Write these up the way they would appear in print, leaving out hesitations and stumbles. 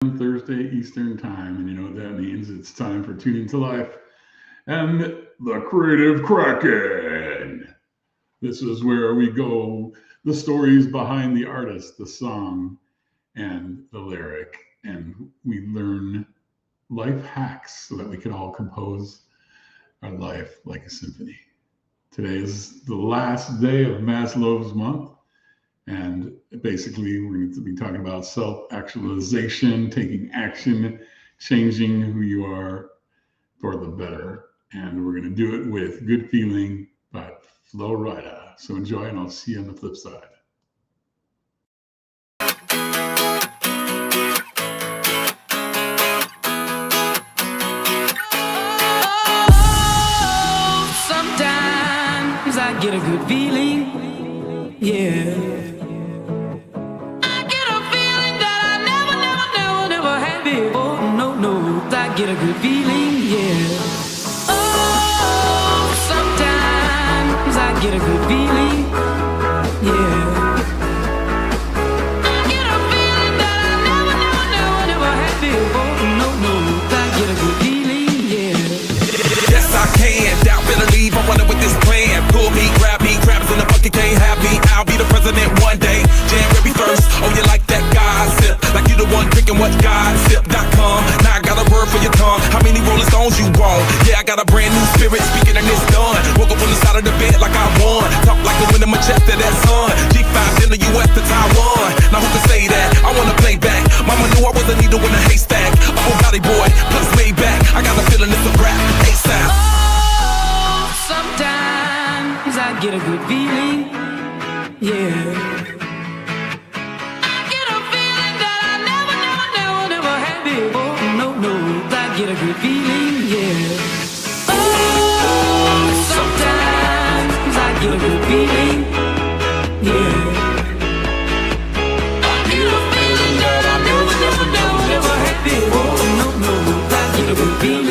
Thursday Eastern Time, and you know what that means. It's time for Tune Into Life and the Creative Kraken. This is where we go the stories behind the artist, the song, and the lyric, and we learn life hacks so that we can all compose our life like a symphony. Today is the last day of Maslow's month. And basically, we're going to be talking about self-actualization, taking action, changing who you are for the better. And we're going to do it with Good Feeling by Flo Rida. So enjoy, and I'll see you on the flip side. Sometimes I get a good feeling, yeah. Get a good feeling, yeah. Oh, sometimes I get a good feeling, yeah. I get a feeling that I never had before. No, I get a good feeling, yeah. Yes, I can. Doubt, better leave. I'm running with this plan. Pull me, grab me, crabs in the bucket can't have me. I'll be the president one day. January 1st. Oh, you like that gossip? Like you the one drinking what gossip.com. Now I got a word for your tongue. How many Rolling Stones you want? Yeah, I got a brand new spirit speaking and it's done. Woke up on the side of the bed like I won. Talk like the wind in my chest to that sun. G5 in the US to Taiwan. Now who can say that? I wanna play back. Mama knew I was a needle in a haystack. Upper body boy, plus way back. I got a feeling it's a rap. ASAP. Oh, sometimes I get a good feeling, yeah. Get a good feeling, yeah. Oh, sometimes I get a good feeling, yeah. I get a feeling that I never had before. No, I get a good feeling.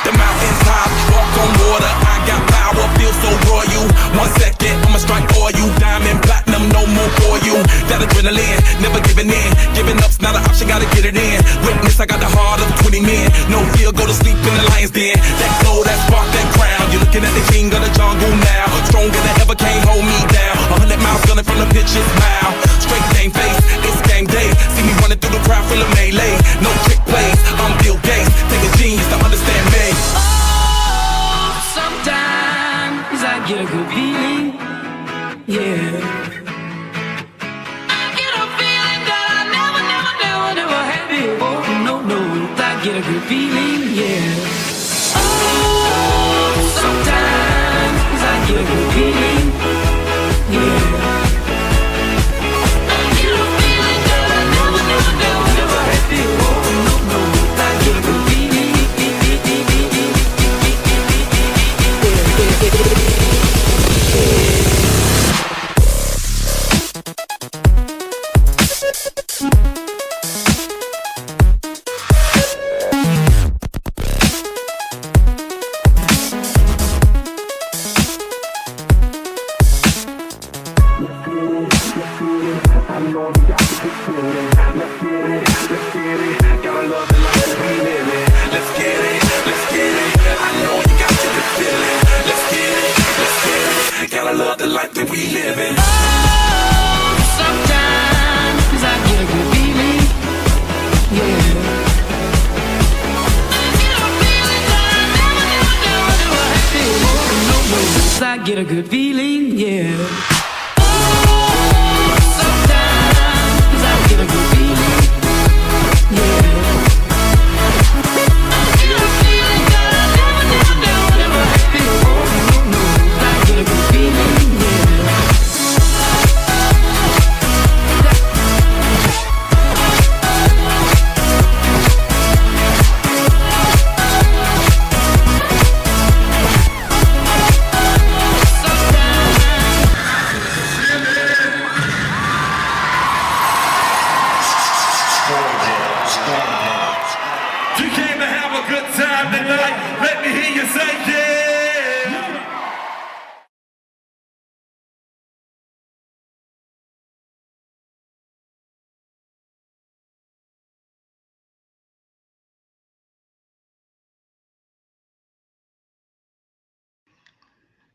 The mountains high, walk on water. I got power, feel so royal. 1 second, I'ma strike for you. Diamond, platinum, no more for you. That adrenaline, never giving in. Giving up's not an option, gotta get it in. Witness, I got the heart of 20 men. No fear, go to sleep in the lion's den. That glow, that spark, that crown. You're looking at the king of the jungle now. Stronger than ever, can't hold me down. 100 miles gunning from the pitcher's mouth. Straight game face, it's game day. See me running through the crowd full of melee. No trick plays, I'm Bill Gates. Take a genius to understand me. Oh, sometimes I get a good feeling, yeah. Get a good feeling, yeah. Oh, sometimes I get a good feeling, yeah. I get a feeling that I never had before. No, I get a good feeling. Get a good feeling, yeah. Oh, sometimes I get a good feeling, yeah. I get a feeling that I never had before. No, I get a good feeling, yeah.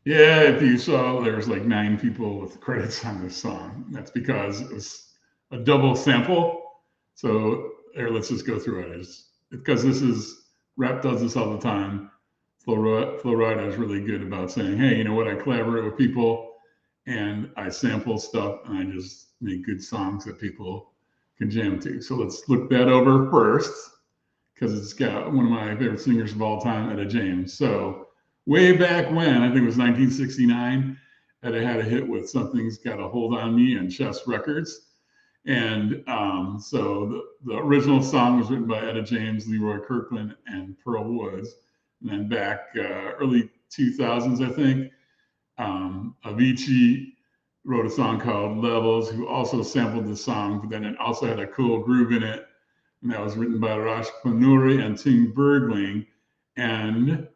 Yeah, if you saw, there's like 9 people with credits on this song. That's because it was a double sample. So here, let's just go through it. It's because this is rap does this all the time. Flo Rida is really good about saying, hey, you know what? I collaborate with people and I sample stuff and I just make good songs that people can jam to. So let's look that over first because it's got one of my favorite singers of all time, Etta James. So way back when, I think it was 1969, Etta had a hit with Something's Got a Hold on Me and Chess Records. And so the original song was written by Etta James, Leroy Kirkland, and Pearl Woods. And then back early 2000s, I think, Avicii wrote a song called Levels, who also sampled the song, but then it also had a cool groove in it. And that was written by Raj Panuri and Tim Bergling. And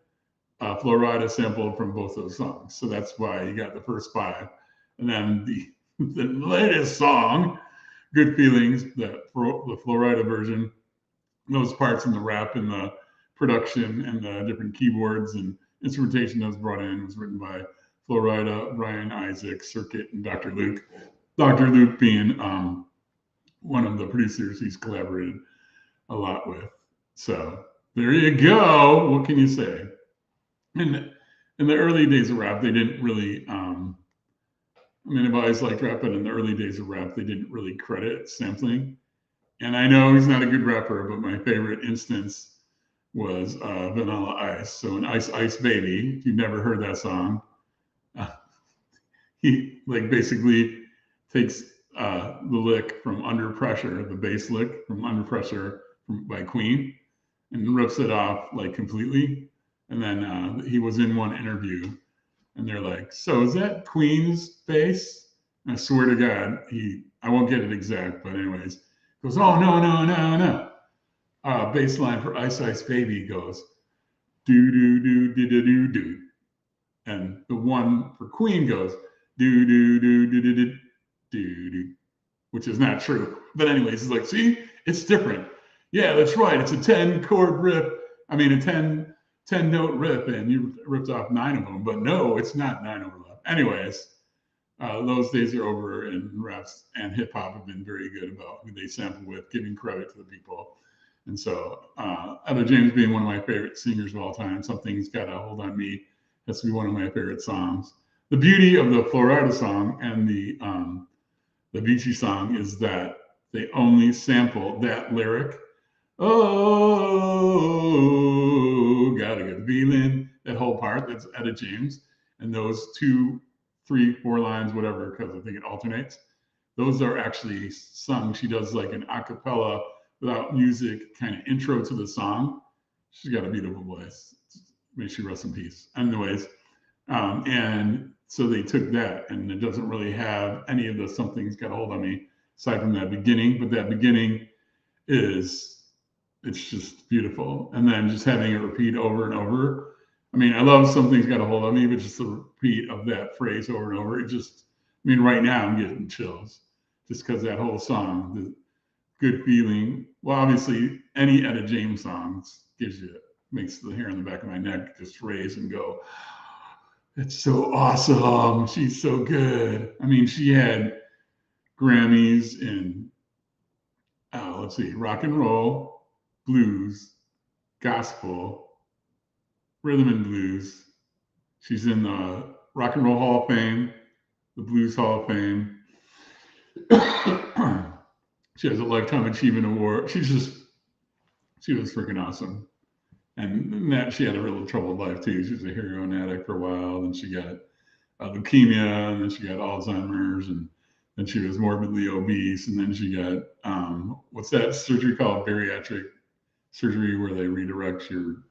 Flo Rida sampled from both those songs. So that's why you got the first 5. And then the latest song, Good Feelings, the Flo Rida version, those parts in the rap and the production and the different keyboards and instrumentation that was brought in was written by Flo Rida, Brian Isaac, Circuit, and Dr. Luke. Dr. Luke being one of the producers he's collaborated a lot with. So there you go. What can you say? In the early days of rap, they didn't really, I've always liked rap, but in the early days of rap, they didn't really credit sampling. And I know he's not a good rapper, but my favorite instance was Vanilla Ice. So in Ice Ice Baby, if you've never heard that song, he like basically takes the lick from Under Pressure, the bass lick from Under Pressure by Queen, and rips it off like completely. And then he was in one interview and they're like, so is that Queen's bass? And I swear to God, I won't get it exact, but anyways, goes, oh, no. Bass line for Ice Ice Baby goes, do, do, do, do, do, do, do. And the one for Queen goes, do, do, do, do, do, do, do, do, which is not true. But anyways, it's like, see, it's different. Yeah, that's right. It's a 10-chord riff. I mean, a 10-note riff, and you ripped off 9 of them. But no, it's not 9 overlap. Anyways, those days are over, and raps and hip hop have been very good about who they sample with, giving credit to the people. And so, Etta James being one of my favorite singers of all time, Something's Got a Hold on Me, has to be one of my favorite songs. The beauty of the Flo Rida song and the Avicii song is that they only sample that lyric. Oh, got a good feeling. That whole part, that's Etta James. And those 2, 3, 4 lines, whatever, because I think it alternates. Those are actually sung. She does like an a cappella without music kind of intro to the song. She's got a beautiful voice. May she rest in peace. Anyways, and so they took that, and it doesn't really have any of the Something's Got a Hold on Me aside from that beginning, but that beginning it's just beautiful. And then just having it repeat over and over. I mean, I love Something's Got a Hold on Me, but just the repeat of that phrase over and over, right now I'm getting chills just because that whole song, the Good Feeling. Well, obviously, any Etta James songs makes the hair on the back of my neck just raise and go, it's so awesome. She's so good. I mean, she had Grammys in, rock and roll, blues, gospel, rhythm and blues. She's in the Rock and Roll Hall of Fame, the Blues Hall of Fame. She has a Lifetime Achievement Award. She was freaking awesome. And that she had a real troubled life too. She was a heroin addict for a while. Then she got leukemia, and then she got Alzheimer's, and then she was morbidly obese, and then she got what's that surgery called? Bariatric surgery, where they redirect your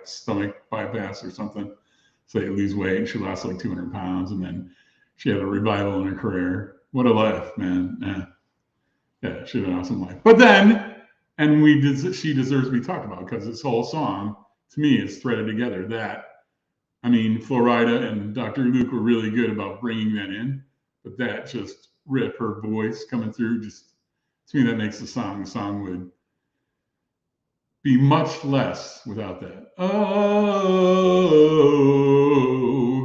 stomach bypass or something, so you lose weight. And she lost like 200 pounds, and then she had a revival in her career. What a life, man! Yeah, she had an awesome life. But then. And she deserves to be talked about because this whole song, to me, is threaded together. Flo Rida and Dr. Luke were really good about bringing that in, but that just riff, her voice coming through, just to me, that makes the song. The song would be much less without that. Oh,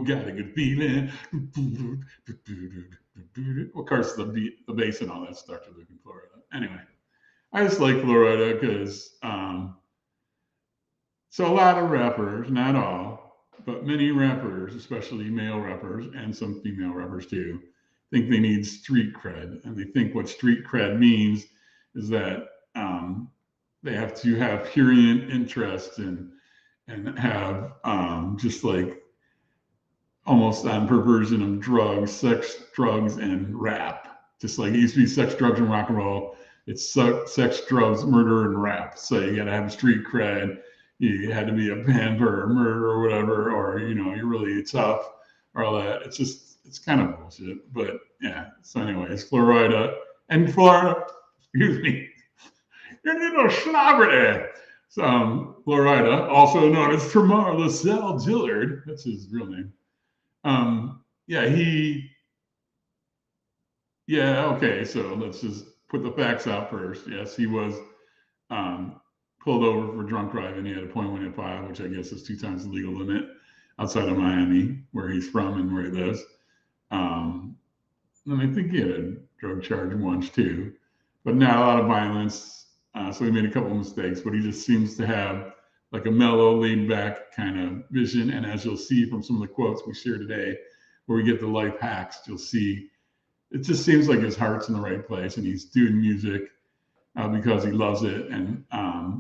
got a good feeling. Of course, the beat, the bass, and all that starts with Flo Rida. Anyway, I just like Flo Rida because so a lot of rappers, not all, but many rappers, especially male rappers and some female rappers too, think they need street cred, and they think what street cred means is that they have to have prurient interest and have just like almost on perversion of drugs, sex, drugs, and rap. Just like it used to be sex, drugs, and rock and roll. It's sex, drugs, murder, and rap. So you got to have street cred. You had to be a pamper or murder or whatever, or you're really tough or all that. It's kind of bullshit. But yeah. So anyways, Flo Rida and Florida, excuse me, you little slobber there. So Flo Rida, also known as Tamar LaSalle Dillard, that's his real name. Okay. So let's just put the facts out first. Yes, he was pulled over for drunk driving. He had a .185, which I guess is 2 times the legal limit outside of Miami, where he's from and where he lives. And I think he had a drug charge once too, but not a lot of violence. So he made a couple of mistakes, but he just seems to have like a mellow, laid back kind of vision. And as you'll see from some of the quotes we share today, where we get the life hacks, you'll see it just seems like his heart's in the right place and he's doing music because he loves it. And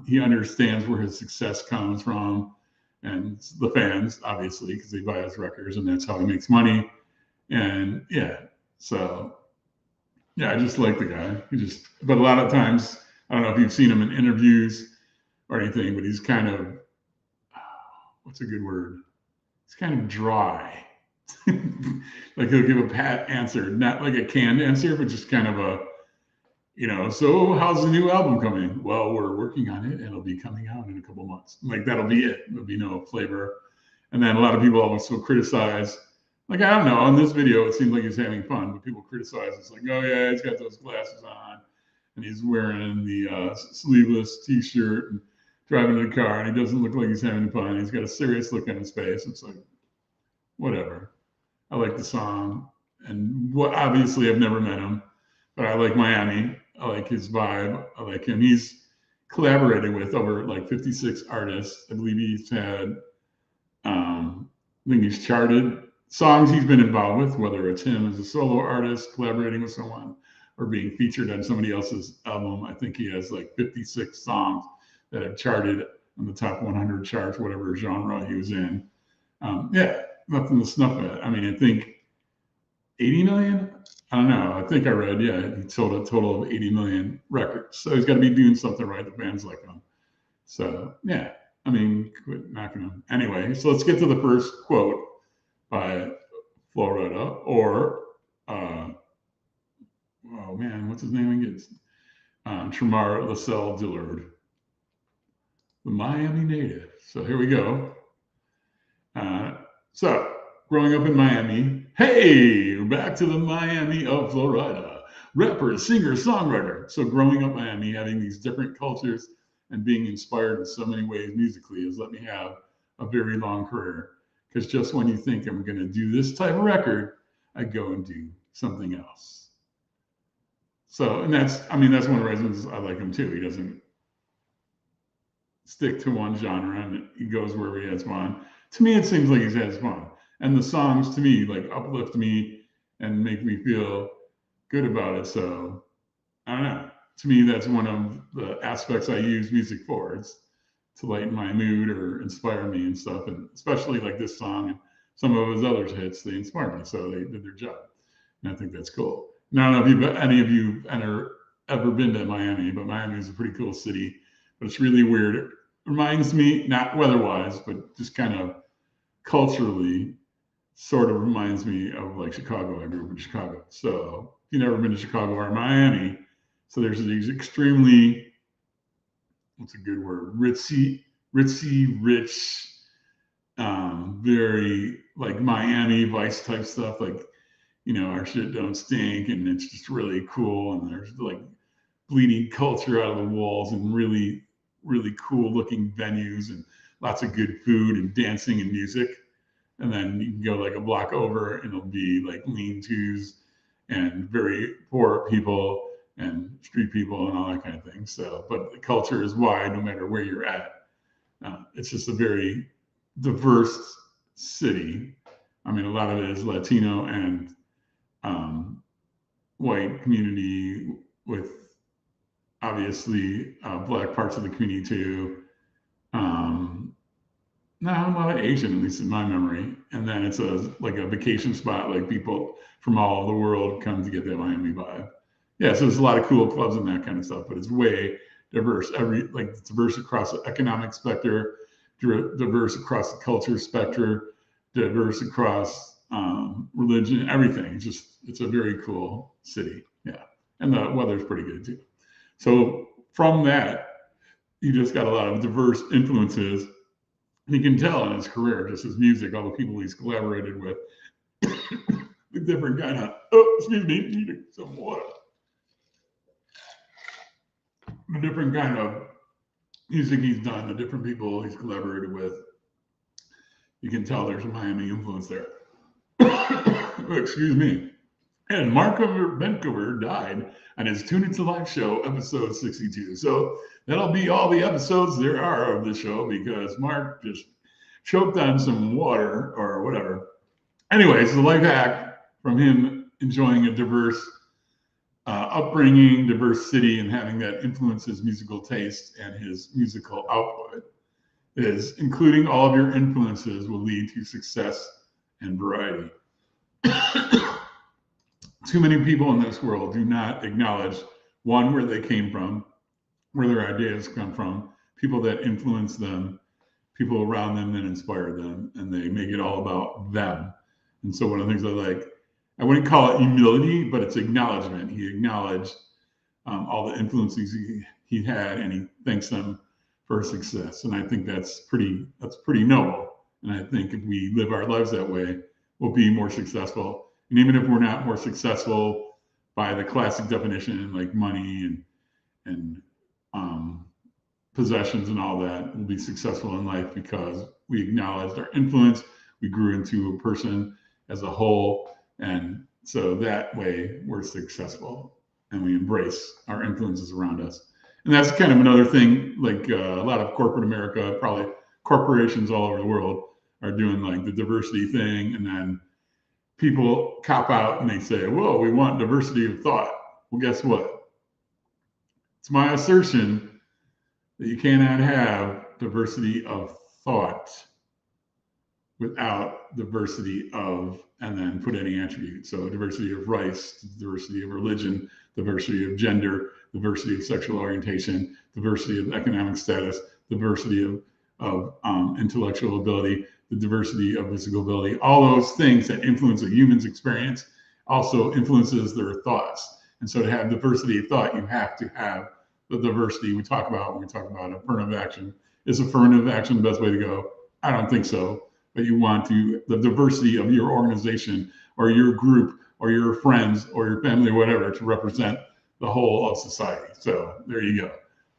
he understands where his success comes from and the fans, obviously, because they buy his records and that's how he makes money. And yeah, so yeah, I just like the guy. But a lot of times, I don't know if you've seen him in interviews or anything, but he's kind of, what's a good word? He's kind of dry. Like he'll give a pat answer, not like a canned answer, but just kind of a, so how's the new album coming? Well, we're working on it and it'll be coming out in a couple months. Like that'll be it. There'll be no flavor. And then a lot of people also criticize, like, I don't know, in this video, it seems like he's having fun, but people criticize. It's like, oh yeah, he's got those glasses on and he's wearing the sleeveless t-shirt and driving in a car and he doesn't look like he's having fun. He's got a serious look on his face. It's like, whatever. I like the song and obviously I've never met him, but I like Miami. I like his vibe. I like him. He's collaborated with over like 56 artists. I believe he's had, I think he's charted songs he's been involved with, whether it's him as a solo artist collaborating with someone or being featured on somebody else's album. I think he has like 56 songs that have charted on the top 100 charts, whatever genre he was in. Yeah, nothing to snuff at. I mean, I think 80 million? I don't know. I think I read, yeah, he sold a total of 80 million records. So he's got to be doing something right. The fans like him. So, yeah, I mean, quit knocking him. Anyway, so let's get to the first quote by Flo Rida, or, oh man, what's his name again? Tamar LaSalle Dillard, the Miami native. So here we go. So, growing up in Miami, hey, back to the Miami of Flo Rida, rapper, singer, songwriter. So growing up in Miami, having these different cultures and being inspired in so many ways musically has let me have a very long career. Because just when you think I'm going to do this type of record, I go and do something else. So, and that's one of the reasons I like him too. He doesn't stick to one genre and he goes wherever he has fun. To me, it seems like he has fun. And the songs to me like uplift me and make me feel good about it. So I don't know. To me, that's one of the aspects I use music for. It's to lighten my mood or inspire me and stuff. And especially like this song and some of his other hits, they inspire me. So they did their job. And I think that's cool. Now, I don't know if any of you ever been to Miami, but Miami is a pretty cool city. But it's really weird. It reminds me, not weather-wise, but just kind of culturally, sort of reminds me of like Chicago. I grew up in Chicago. So if you've never been to Chicago or Miami, so there's these extremely, what's a good word? Ritzy, rich, very like Miami Vice type stuff. Like, our shit don't stink and it's just really cool. And there's like bleeding culture out of the walls and really really cool looking venues and lots of good food and dancing and music. And then you can go like a block over and it'll be like lean-tos and very poor people and street people and all that kind of thing. So, but the culture is wide no matter where you're at. It's just a very diverse city. I mean, a lot of it is Latino and white community with obviously black parts of the community too. Not a lot of Asian, at least in my memory. And then it's like a vacation spot, like people from all over the world come to get that Miami vibe. Yeah, so there's a lot of cool clubs and that kind of stuff, but it's way diverse. It's diverse across the economic spectrum, diverse across the culture spectrum, diverse across religion, everything. It's a very cool city. Yeah, and the weather's pretty good too. So from that, you just got a lot of diverse influences. You can tell in his career, just his music, all the people he's collaborated with, the different kind of, need some water. The different kind of music he's done, the different people he's collaborated with. You can tell there's a Miami influence there. Excuse me. And Mark Vancouver died on his Tune Into Life show, episode 62. So that'll be all the episodes there are of the show because Mark just choked on some water or whatever. Anyways, the life hack from him enjoying a diverse upbringing, diverse city, and having that influence his musical taste and his musical output is including all of your influences will lead to success and variety. Too many people in this world do not acknowledge, one, where they came from, where their ideas come from, people that influence them, people around them that inspire them, and they make it all about them. And so one of the things I wouldn't call it humility, but it's acknowledgement. He acknowledged all the influences he had, and he thanks them for success. And I think that's pretty noble. And I think if we live our lives that way, we'll be more successful. And even if we're not more successful by the classic definition, like money and possessions and all that, we'll be successful in life because we acknowledged our influence. We grew into a person as a whole. And so that way we're successful and we embrace our influences around us. And that's kind of another thing, like a lot of corporate America, probably corporations all over the world are doing like the diversity thing. And then people cop out and they say, whoa, we want diversity of thought. Well, guess what? It's my assertion that you cannot have diversity of thought without diversity of, and then put any attribute. So diversity of race, diversity of religion, diversity of gender, diversity of sexual orientation, diversity of economic status, diversity of intellectual ability, the diversity of physical ability, all those things that influence a human's experience also influences their thoughts. And so to have diversity of thought, you have to have the diversity we talk about when we talk about affirmative action. Is affirmative action the best way to go? I don't think so. But you want the diversity of your organization or your group or your friends or your family or whatever to represent the whole of society. So there you go.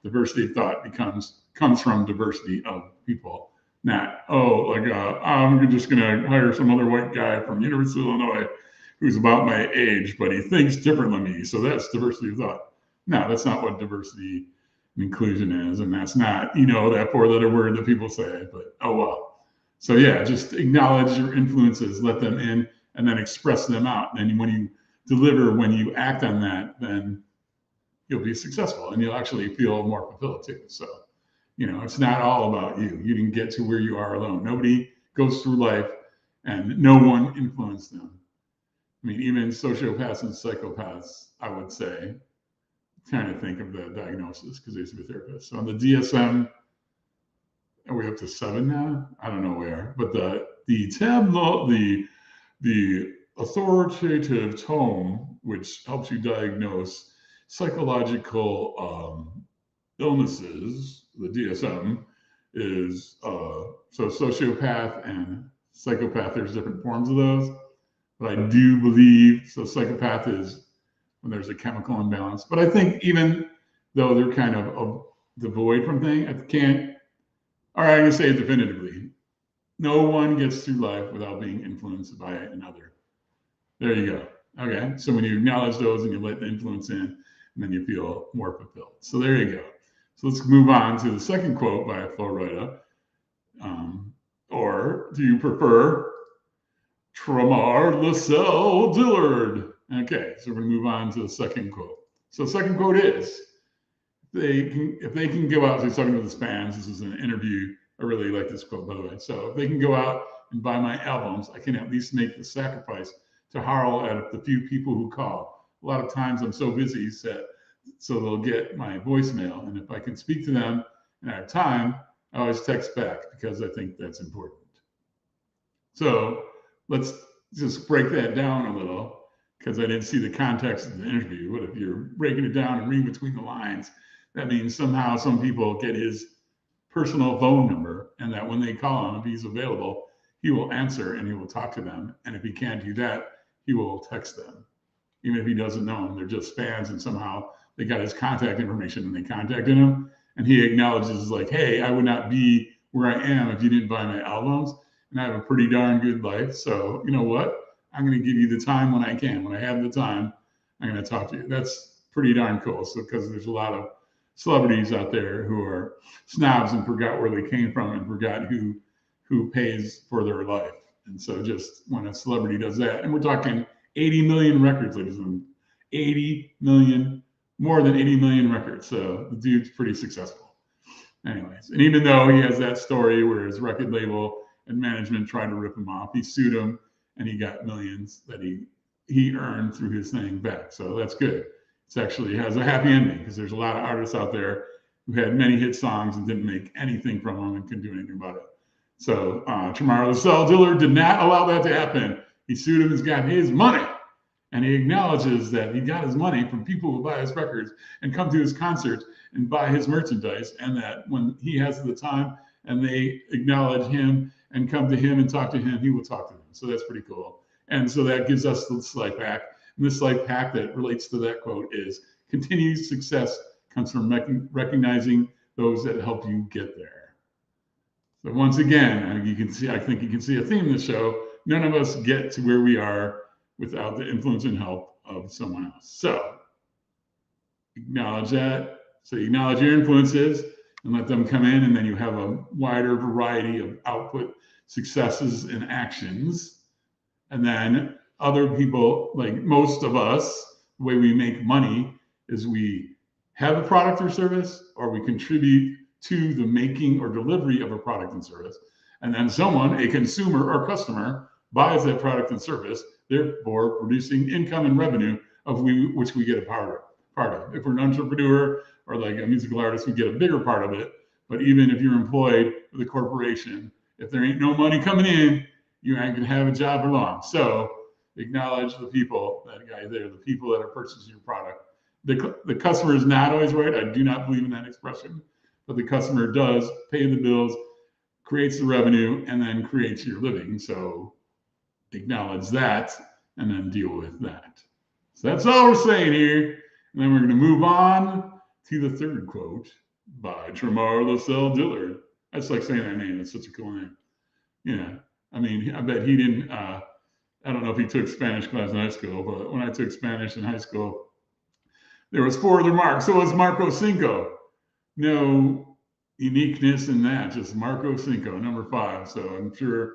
Diversity of thought comes from diversity of people. Not, I'm just going to hire some other white guy from University of Illinois who's about my age, but he thinks different than me. So that's diversity of thought. No, that's not what diversity and inclusion is. And that's not, that four-letter word that people say, but oh well. So yeah, just acknowledge your influences, let them in, and then express them out. And when you deliver, when you act on that, then you'll be successful and you'll actually feel more fulfilled too. So, it's not all about you. You didn't get to where you are alone. Nobody goes through life and no one influenced them. I mean, even sociopaths and psychopaths, I would say, kind of think of the diagnosis because they used to be therapists. So on the DSM, are we up to 7 now? I don't know where, but the authoritative tome, which helps you diagnose psychological illnesses, the DSM, is so sociopath and psychopath. There's different forms of those, but I do believe so. Psychopath is when there's a chemical imbalance, but I think even though they're kind of devoid from things. I can't, all right, I'm going to say it definitively. No one gets through life without being influenced by another. There you go. Okay. So when you acknowledge those and you let the influence in, and then you feel more fulfilled. So there you go. So let's move on to the second quote by Flo Rida. Or do you prefer Tramar Lascelles Dillard? Okay, so we're going to move on to the second quote. So the second quote is, if they can go out, so he's talking to the fans, this is an interview. I really like this quote, by the way. So if they can go out and buy my albums, I can at least make the sacrifice to howl at the few people who call. A lot of times I'm so busy, he said, so they'll get my voicemail. And if I can speak to them and I have time, I always text back because I think that's important. So let's just break that down a little because I didn't see the context of the interview. But if you're breaking it down and reading between the lines, that means somehow some people get his personal phone number and that when they call him, if he's available, he will answer and he will talk to them. And if he can't do that, he will text them. Even if he doesn't know them, they're just fans and somehow they got his contact information and they contacted him. And he acknowledges like, hey, I would not be where I am if you didn't buy my albums. And I have a pretty darn good life. So you know what? I'm going to give you the time when I can. When I have the time, I'm going to talk to you. That's pretty darn cool. So because there's a lot of celebrities out there who are snobs and forgot where they came from and forgot who pays for their life. And so just when a celebrity does that, and we're talking 80 million records, ladies and gentlemen, 80 million, more than 80 million records. So the dude's pretty successful. Anyways, and even though he has that story where his record label and management tried to rip him off, he sued him and he got millions that he earned through his thing back. So that's good. It actually has a happy ending because there's a lot of artists out there who had many hit songs and didn't make anything from them and couldn't do anything about it. So Tramar Lascelles Dillard did not allow that to happen. He sued him, he's got his money. And he acknowledges that he got his money from people who buy his records and come to his concerts and buy his merchandise. And that when he has the time and they acknowledge him and come to him and talk to him, he will talk to them. So that's pretty cool. And so that gives us the slide pack. And this slide pack that relates to that quote is continued success comes from recognizing those that help you get there. So once again, you can see, I think you can see a theme in the show. None of us get to where we are without the influence and help of someone else. So acknowledge that. So you acknowledge your influences and let them come in, and then you have a wider variety of output, successes, and actions. And then other people, like most of us, the way we make money is we have a product or service, or we contribute to the making or delivery of a product and service. And then someone, a consumer or customer, buys that product and service, therefore producing income and revenue of which we get a part of. If we're an entrepreneur or like a musical artist, we get a bigger part of it. But even if you're employed with a corporation, if there ain't no money coming in, you ain't gonna have a job for long. So acknowledge the people, that guy there, the people that are purchasing your product. The customer is not always right. I do not believe in that expression, but the customer does pay the bills, creates the revenue, and then creates your living. So acknowledge that and then deal with that. So that's all we're saying here. And then we're going to move on to the third quote by Tramar Lascelles Dillard. I just like saying that name. It's such a cool name. Yeah. I mean, I bet he didn't, I don't know if he took Spanish class in high school, but when I took Spanish in high school, there was 4 other marks. So was Marco Cinco. No uniqueness in that, just Marco Cinco, number 5. So I'm sure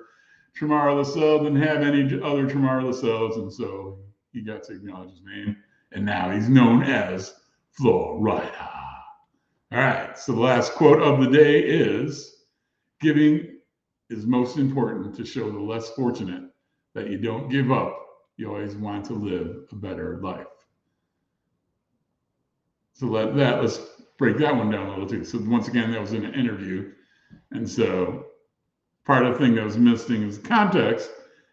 Tramar Lascelles didn't have any other Tramar Lascelles, and so he got to acknowledge his name. And now he's known as Flo Rida. All right, so the last quote of the day is, giving is most important to show the less fortunate that you don't give up. You always want to live a better life. So let's break that one down a little too. So once again, that was in an interview. And so part of the thing that was missing is context.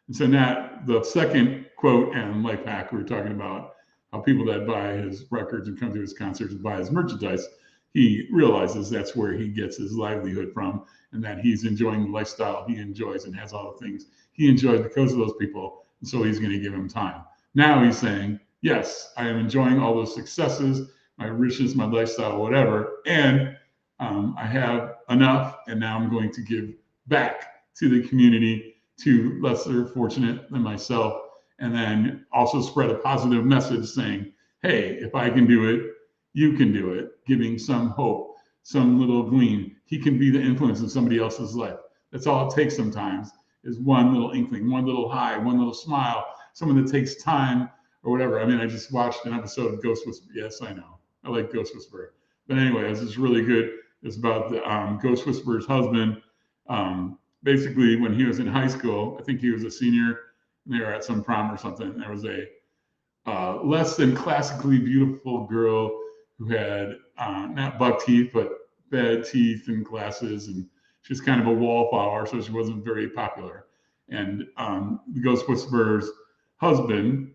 And so now the second quote and life hack, we were talking about how people that buy his records and come to his concerts and buy his merchandise, he realizes that's where he gets his livelihood from, and that he's enjoying the lifestyle he enjoys and has all the things he enjoys because of those people. And so he's going to give him time. Now he's saying, yes, I am enjoying all those successes, my riches, my lifestyle, whatever. And I have enough, and now I'm going to give back to the community, to lesser fortunate than myself, and then also spread a positive message saying, hey, if I can do it, you can do it, giving some hope, some little gleam. He can be the influence in somebody else's life. That's all it takes sometimes, is one little inkling, one little high, one little smile, someone that takes time or whatever. I mean, I just watched an episode of Ghost Whisperer. Yes, I know. I like Ghost Whisperer. But anyway, this is really good. It's about the Ghost Whisperer's husband. Basically, when he was in high school, I think he was a senior, and they were at some prom or something. There was a less than classically beautiful girl who had not buck teeth, but bad teeth and glasses, and she was kind of a wallflower, so she wasn't very popular. And the Ghost Whisperer's husband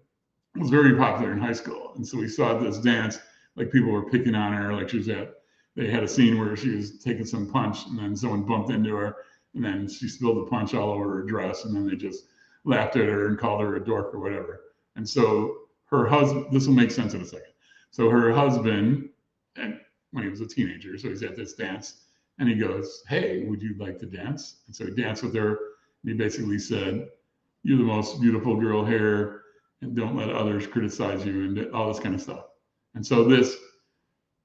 was very popular in high school, and so we saw this dance, like people were picking on her, like they had a scene where she was taking some punch, and then someone bumped into her, and then she spilled the punch all over her dress, and then they just laughed at her and called her a dork or whatever. And so her husband, this will make sense in a second. So her husband, and when he was a teenager, so he's at this dance, and he goes, hey, would you like to dance? And so he danced with her, and he basically said, you're the most beautiful girl here, and don't let others criticize you, and all this kind of stuff. And so this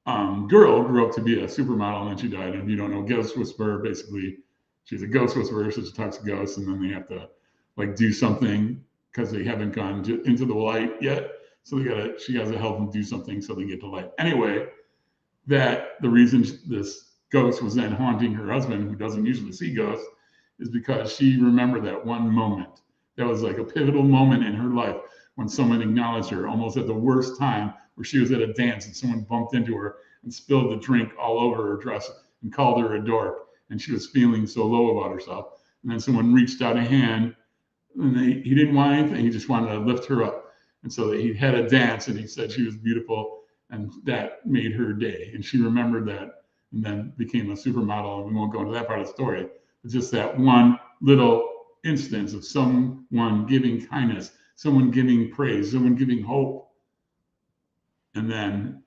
girl grew up to be a supermodel, and then she died. And if you don't know, Ghost Whisperer, basically, she's a ghost whisperer, so she talks to ghosts, and then they have to like do something because they haven't gone into the light yet. So she has to help them do something so they get to light. Anyway, that the reason this ghost was then haunting her husband, who doesn't usually see ghosts, is because she remembered that one moment. That was like a pivotal moment in her life when someone acknowledged her almost at the worst time, where she was at a dance and someone bumped into her and spilled the drink all over her dress and called her a dork. And she was feeling so low about herself. And then someone reached out a hand, and he didn't want anything. He just wanted to lift her up. And so he had a dance, and he said she was beautiful, and that made her day. And she remembered that, and then became a supermodel. And we won't go into that part of the story, but just that one little instance of someone giving kindness, someone giving praise, someone giving hope, and then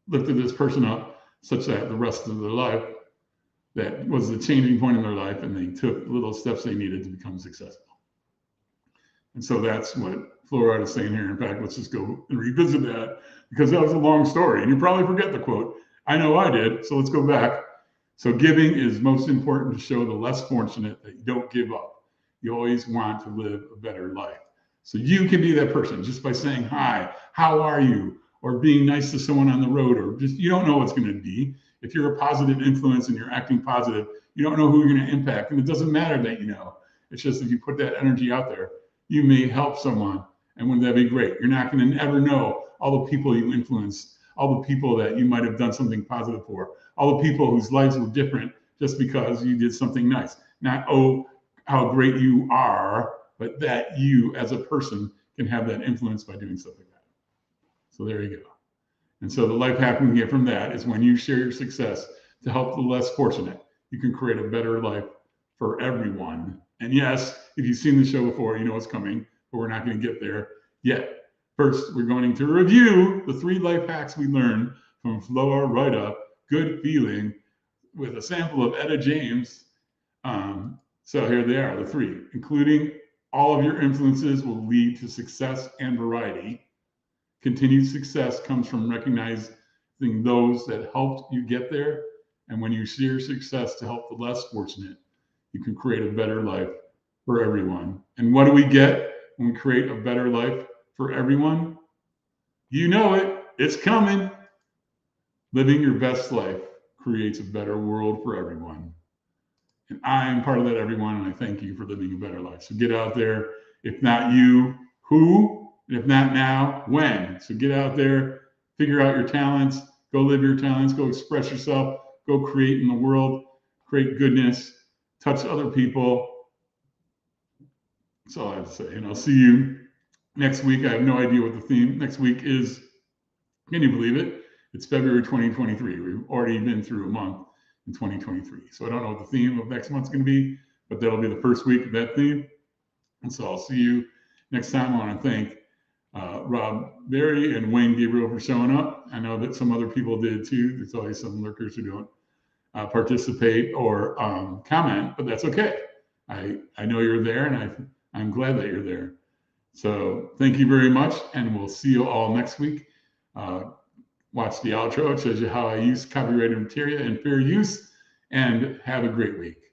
lifted this person up such that the rest of their life, that was the changing point in their life, and they took little steps they needed to become successful. And so that's what Flo Rida is saying here. In fact, let's just go and revisit that, because that was a long story, and you probably forget the quote. I know I did, so let's go back. So giving is most important to show the less fortunate that you don't give up. You always want to live a better life. So you can be that person just by saying, hi, how are you? Or being nice to someone on the road, or just, you don't know what's going to be. If you're a positive influence and you're acting positive, you don't know who you're going to impact. And it doesn't matter that you know. It's just if you put that energy out there, you may help someone. And wouldn't that be great? You're not going to ever know all the people you influenced, all the people that you might have done something positive for, all the people whose lives were different just because you did something nice. Not, oh, how great you are, but that you as a person can have that influence by doing stuff like that. So there you go. And so the life hack we can get from that is when you share your success to help the less fortunate, you can create a better life for everyone. And yes, if you've seen the show before, you know what's coming, but we're not going to get there yet. First, we're going to review the 3 life hacks we learned from Flo Rida, Good Feeling, with a sample of Etta James. So here they are, the 3, including all of your influences will lead to success and variety. Continued success comes from recognizing those that helped you get there. And when you share success to help the less fortunate, you can create a better life for everyone. And what do we get when we create a better life for everyone? You know it, it's coming. Living your best life creates a better world for everyone. And I'm part of that everyone, and I thank you for living a better life. So get out there. If not you, who? And if not now, when? So get out there, figure out your talents, go live your talents, go express yourself, go create in the world, create goodness, touch other people. That's all I have to say. And I'll see you next week. I have no idea what the theme next week is. Can you believe it? It's February 2023. We've already been through a month in 2023. So I don't know what the theme of next month's going to be, but that'll be the first week of that theme. And so I'll see you next time. I want to thank Rob Berry and Wayne Gabriel for showing up. I know that some other people did too. There's always some lurkers who don't participate or comment, but that's okay. I know you're there, and I'm glad that you're there. So thank you very much, and we'll see you all next week. Watch the outro. It shows you how I use copyrighted material and fair use, and have a great week.